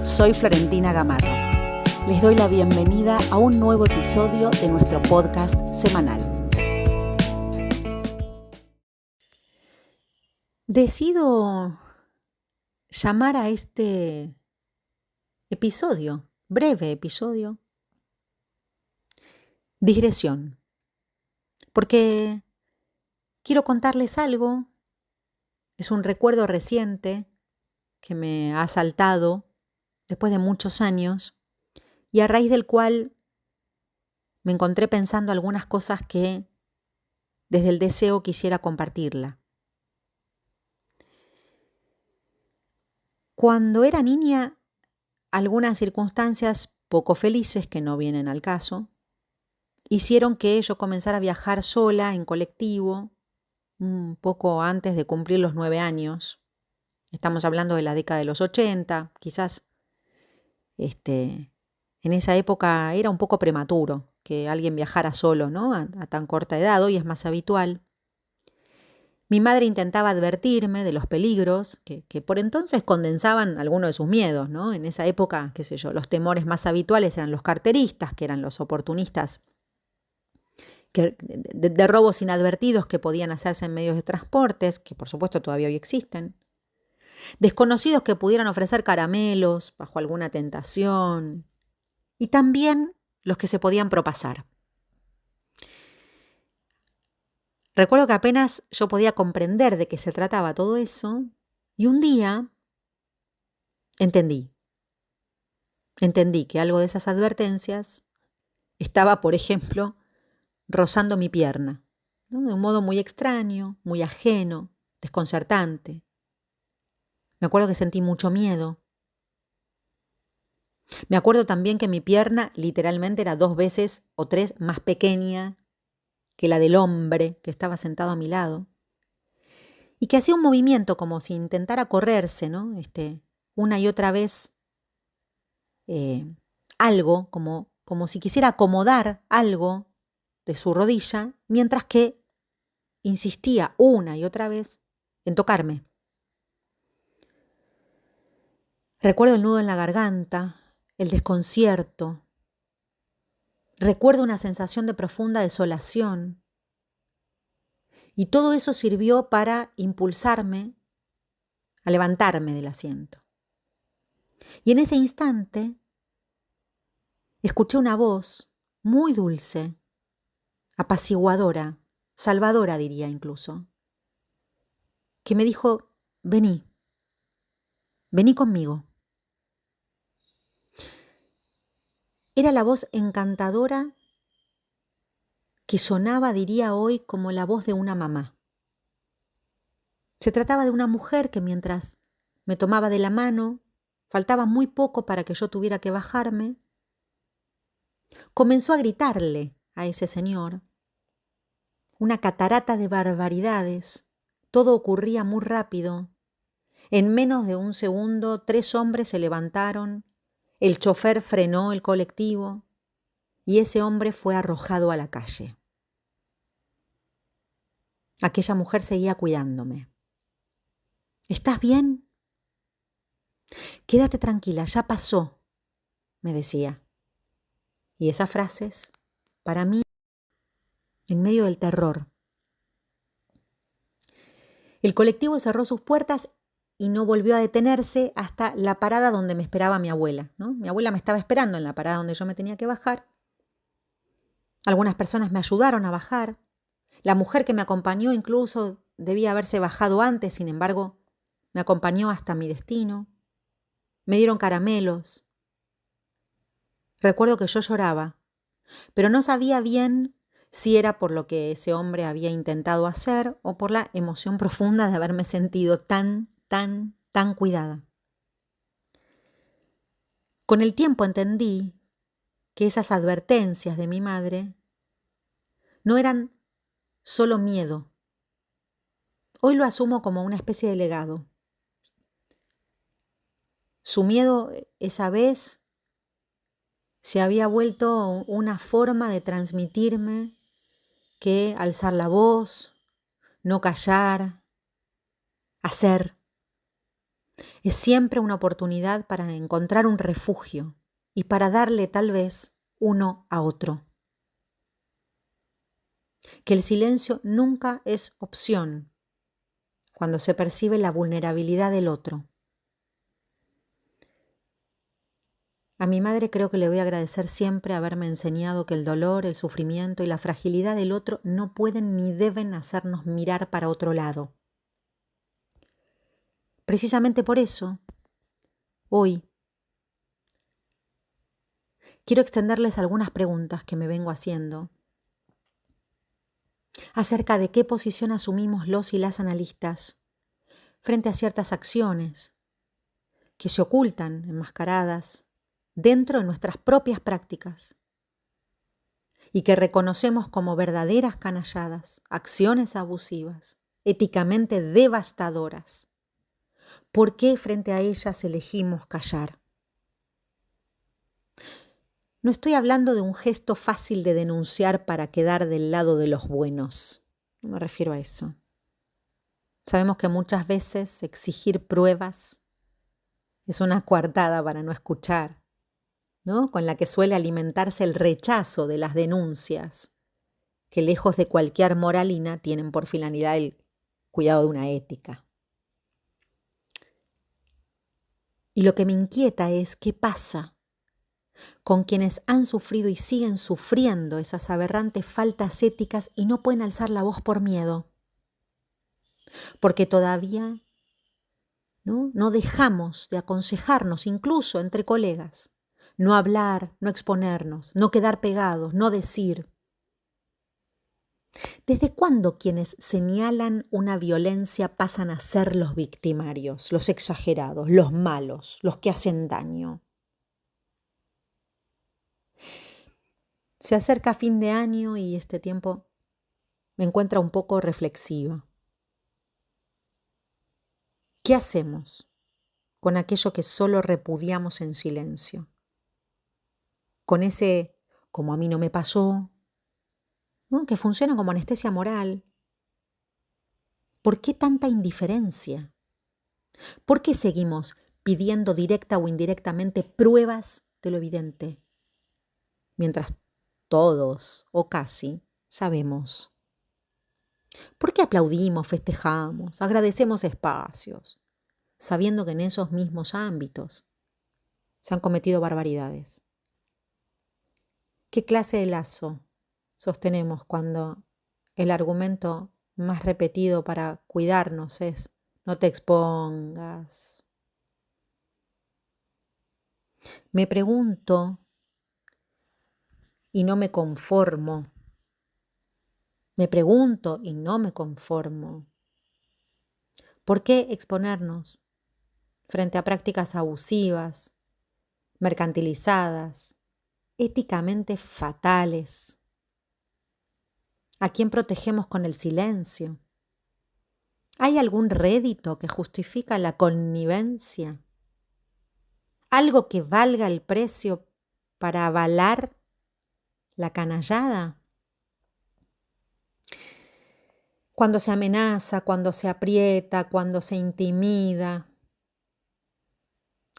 soy Florentina Gamarra. Les doy la bienvenida a un nuevo episodio de nuestro podcast semanal. Decido llamar a este episodio, breve episodio, digresión, porque quiero contarles algo. Es un recuerdo reciente que me ha asaltado después de muchos años y a raíz del cual me encontré pensando algunas cosas que desde el deseo quisiera compartirla. Cuando era niña, algunas circunstancias poco felices, que no vienen al caso, hicieron que yo comenzara a viajar sola en colectivo un poco antes de cumplir los 9 años. Estamos hablando de la década de los 80, quizás en esa época era un poco prematuro que alguien viajara solo, ¿no? A tan corta edad. Hoy es más habitual. Mi madre intentaba advertirme de los peligros que por entonces condensaban algunos de sus miedos, ¿no? En esa época, qué sé yo, los temores más habituales eran los carteristas, que eran los oportunistas de robos inadvertidos que podían hacerse en medios de transportes, que por supuesto todavía hoy existen. Desconocidos que pudieran ofrecer caramelos bajo alguna tentación. Y también los que se podían propasar. Recuerdo que apenas yo podía comprender de qué se trataba todo eso, y un día entendí que algo de esas advertencias estaba, por ejemplo, rozando mi pierna, ¿no? De un modo muy extraño, muy ajeno, desconcertante. Me acuerdo que sentí mucho miedo. Me acuerdo también que mi pierna literalmente era 2 veces o 3 más pequeña que la del hombre que estaba sentado a mi lado, y que hacía un movimiento como si intentara correrse, ¿no? Una y otra vez algo, como si quisiera acomodar algo de su rodilla, mientras que insistía una y otra vez en tocarme. Recuerdo el nudo en la garganta, el desconcierto. Recuerdo una sensación de profunda desolación. Y todo eso sirvió para impulsarme a levantarme del asiento. Y en ese instante escuché una voz muy dulce, apaciguadora, salvadora diría incluso, que me dijo: vení conmigo. Era la voz encantadora que sonaba, diría hoy, como la voz de una mamá. Se trataba de una mujer que mientras me tomaba de la mano, faltaba muy poco para que yo tuviera que bajarme, comenzó a gritarle a ese señor una catarata de barbaridades. Todo ocurría muy rápido. En menos de un segundo, 3 hombres se levantaron, el chofer frenó el colectivo y ese hombre fue arrojado a la calle. Aquella mujer seguía cuidándome. ¿Estás bien? Quédate tranquila, ya pasó, me decía. Y esas frases, para mí, en medio del terror. El colectivo cerró sus puertas y no volvió a detenerse hasta la parada donde me esperaba mi abuela, ¿no? Mi abuela me estaba esperando en la parada donde yo me tenía que bajar. Algunas personas me ayudaron a bajar. La mujer que me acompañó incluso debía haberse bajado antes, sin embargo, me acompañó hasta mi destino. Me dieron caramelos. Recuerdo que yo lloraba, pero no sabía bien si era por lo que ese hombre había intentado hacer o por la emoción profunda de haberme sentido tan cuidada. Con el tiempo entendí que esas advertencias de mi madre no eran solo miedo. Hoy lo asumo como una especie de legado. Su miedo esa vez se había vuelto una forma de transmitirme que alzar la voz, no callar, hacer. Es siempre una oportunidad para encontrar un refugio y para darle tal vez uno a otro. Que el silencio nunca es opción cuando se percibe la vulnerabilidad del otro. A mi madre creo que le voy a agradecer siempre haberme enseñado que el dolor, el sufrimiento y la fragilidad del otro no pueden ni deben hacernos mirar para otro lado. Precisamente por eso, hoy, quiero extenderles algunas preguntas que me vengo haciendo acerca de qué posición asumimos los y las analistas frente a ciertas acciones que se ocultan, enmascaradas, dentro de nuestras propias prácticas y que reconocemos como verdaderas canalladas, acciones abusivas, éticamente devastadoras. ¿Por qué frente a ellas elegimos callar? No estoy hablando de un gesto fácil de denunciar para quedar del lado de los buenos. No me refiero a eso. Sabemos que muchas veces exigir pruebas es una coartada para no escuchar, ¿no? Con la que suele alimentarse el rechazo de las denuncias, que lejos de cualquier moralina tienen por finalidad el cuidado de una ética. Y lo que me inquieta es qué pasa con quienes han sufrido y siguen sufriendo esas aberrantes faltas éticas y no pueden alzar la voz por miedo, porque todavía no dejamos de aconsejarnos, incluso entre colegas, no hablar, no exponernos, no quedar pegados, no decir. ¿Desde cuándo quienes señalan una violencia pasan a ser los victimarios, los exagerados, los malos, los que hacen daño? Se acerca fin de año y este tiempo me encuentra un poco reflexiva. ¿Qué hacemos con aquello que solo repudiamos en silencio? Con ese, como a mí no me pasó, ¿no? Que funciona como anestesia moral. ¿Por qué tanta indiferencia? ¿Por qué seguimos pidiendo directa o indirectamente pruebas de lo evidente? Mientras todos, o casi, sabemos. ¿Por qué aplaudimos, festejamos, agradecemos espacios, sabiendo que en esos mismos ámbitos se han cometido barbaridades? ¿Qué clase de lazo sostenemos cuando el argumento más repetido para cuidarnos es no te expongas? Me pregunto y no me conformo. Me pregunto y no me conformo. ¿Por qué exponernos frente a prácticas abusivas, mercantilizadas, éticamente fatales? ¿A quién protegemos con el silencio? ¿Hay algún rédito que justifica la connivencia? ¿Algo que valga el precio para avalar la canallada? Cuando se amenaza, cuando se aprieta, cuando se intimida,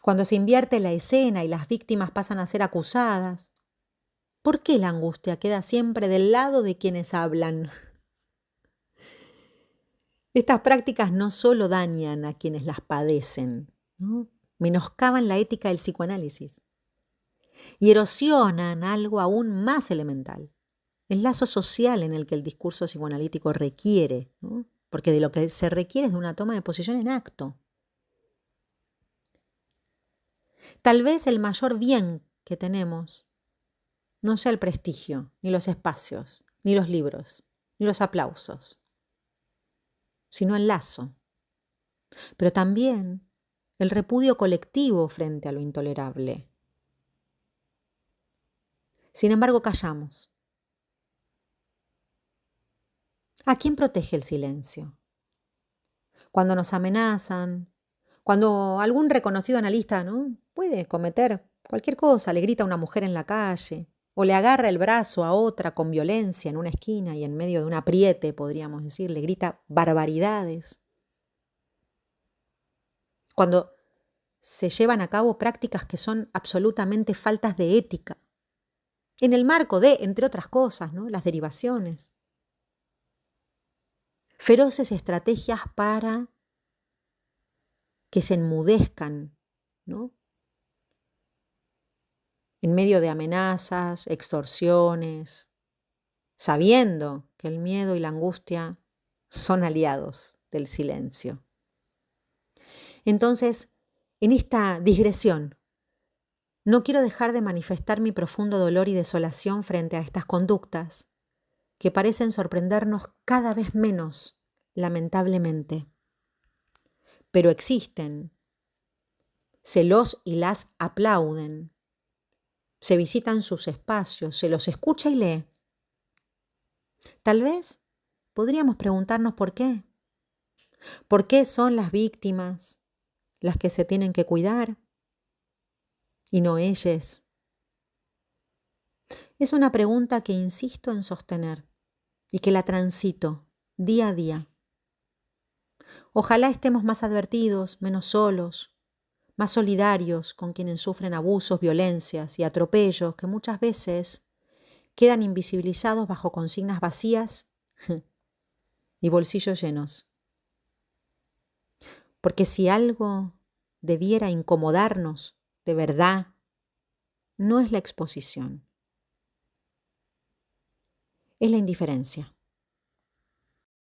cuando se invierte la escena y las víctimas pasan a ser acusadas, ¿por qué la angustia queda siempre del lado de quienes hablan? Estas prácticas no solo dañan a quienes las padecen, ¿no? Menoscaban la ética del psicoanálisis y erosionan algo aún más elemental, el lazo social en el que el discurso psicoanalítico requiere, ¿no? Porque de lo que se requiere es de una toma de posición en acto. Tal vez el mayor bien que tenemos no sea el prestigio, ni los espacios, ni los libros, ni los aplausos, sino el lazo, pero también el repudio colectivo frente a lo intolerable. Sin embargo, callamos. ¿A quién protege el silencio? Cuando nos amenazan, cuando algún reconocido analista, ¿no?, puede cometer cualquier cosa, le grita a una mujer en la calle, o le agarra el brazo a otra con violencia en una esquina y en medio de un apriete, podríamos decir, le grita barbaridades. Cuando se llevan a cabo prácticas que son absolutamente faltas de ética, en el marco de, entre otras cosas, ¿no?, las derivaciones. Feroces estrategias para que se enmudezcan, ¿no?, en medio de amenazas, extorsiones, sabiendo que el miedo y la angustia son aliados del silencio. Entonces, en esta digresión, no quiero dejar de manifestar mi profundo dolor y desolación frente a estas conductas que parecen sorprendernos cada vez menos, lamentablemente. Pero existen, se los y las aplauden, se visitan sus espacios, se los escucha y lee. Tal vez podríamos preguntarnos por qué. ¿Por qué son las víctimas las que se tienen que cuidar y no ellas? Es una pregunta que insisto en sostener y que la transito día a día. Ojalá estemos más advertidos, menos solos, más solidarios con quienes sufren abusos, violencias y atropellos que muchas veces quedan invisibilizados bajo consignas vacías y bolsillos llenos. Porque si algo debiera incomodarnos de verdad, no es la exposición, es la indiferencia.